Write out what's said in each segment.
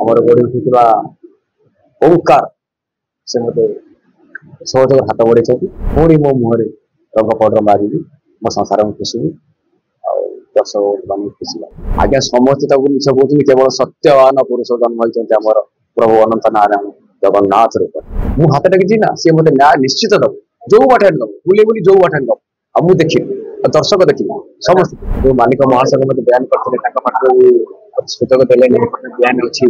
ଆମର ଗଢ଼ି ଉଠିଥିବା ଓंकार से मते सहयोग हाथ बढ़ाई पुणी मो मुहर रंग पाउडर मारिकी मो संसार में खुशी दर्शक मान खुशी आज्ञा समस्त मिछ कहते केवल सत्यवान पुरुष जन्म होती आमर प्रभु अनंत नारायण जगन्नाथ रूप मु हाथ टेकी ना सी मत न्याय निश्चित दब जो बाटे दब बुले बुली जो बाटे दब आ मु देखी दर्शक देखी समस्त जो मालिक महाशय मत बयान करते सूचक देने बयान अच्छी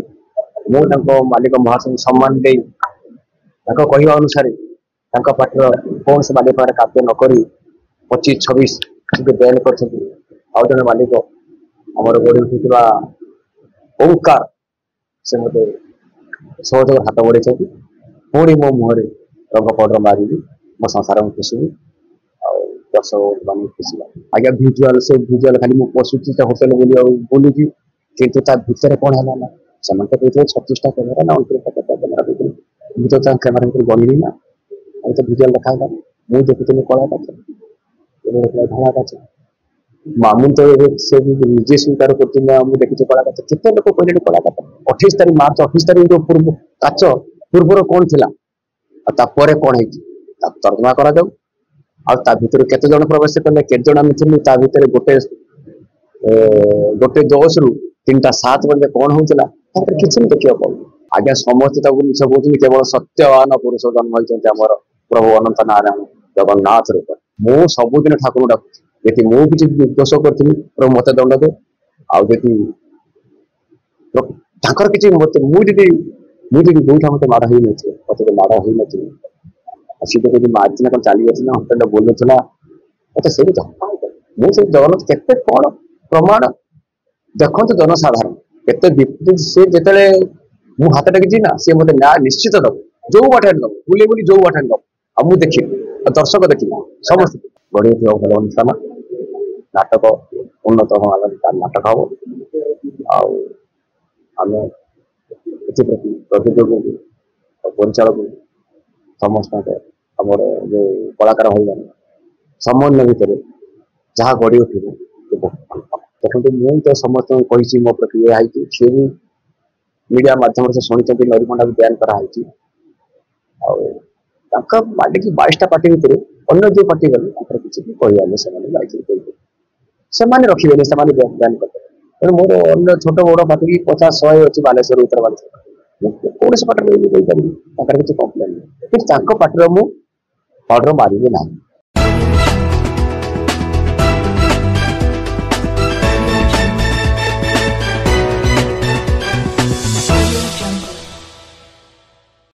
मुझे मालिक महाशय सम्मान दे कहवा अनुसार पाटर कौन से मालिक कार्य नक 25-26 बयान कर जन मालिक आमर गढ़ी उठुवा ओंकार से मते सहयोग हाथ बढ़ाई पुणी मो मुहर रंग पाउडर मारिकी मो संसार में खुशी दर्शक मान खुशी आज्ञा भिजुआल से भिजुआल खाली मुझे पशुची होटेल बुलूची कितु भितर कौन है ना से कहते 36टा कैमेरा ना 29टा कैमेरा देखते कैमेरा भर गणिली ना तो भिजुआल देखा मुझे देखुनी कला धड़ा काच मामू तो से निजे स्वीकार कर देखी कला काच केते लोक कहले कला काच 28 तारीख मार्च 28 तारीख पूर्व काच पूर्वर कौन थिला तापर कौन है तर्जमा करा जाऊ आ भितर केते जन प्रवेश कले केते जन आम थिलु ता भितर गोटे 10 रु 3टा 7 बजे कौन होउतला तापर किछि देखियो पड़ आज्ञा समस्त मिछ कहते केवल सत्यवान पुरुष जन्म होती आमर प्रभु अनंत नारायण जगन्नाथ रूप मु सबुदिन ठाकुर डाकुची यदि मु किसी निर्दोष करी प्रभु मत दंड दे आदि किसी मत मुझे गोईठा मत माड़ हो मत माड़ हो सी तो कभी मार्जिन कौन चली जाना हटेल बोलूला मत से मुझे जगन्नाथ केते कौन प्रमाण देखो जनसाधारण केते से जिते मु हाथ टेकी ना सी मत न्याय निश्चित दब जो बाटे दब बुले बुली जो बाटे दब आ मु देखी दर्शक देखी समस्त गढ़ी उठा भल अनुष्ठान नाटक उन्नत नाटक हम आम प्रति प्रतियोगी परिचालक समस्त आमर जो कलाकार भाई समन्वय भितर जहाँ गढ़ी उठे देखते मुझे तो समस्त कही मो प्रति यही सी भी मीडिया माध्यम से शुणी नरीखंडा भी बयान कराई मालिक 22टा पार्टी भितर अन्य जो पार्टी गले किसी भी कहने से रखिए से बयान करते तेणु मोर अन्य छोट बड़ पार्टी 50-100 अच्छी बालेश्वर उत्तर बालेश्वर कौन से पार्टी किसी कम्प्लेन नहीं पार्टी मुझे पाउडर मारे ना।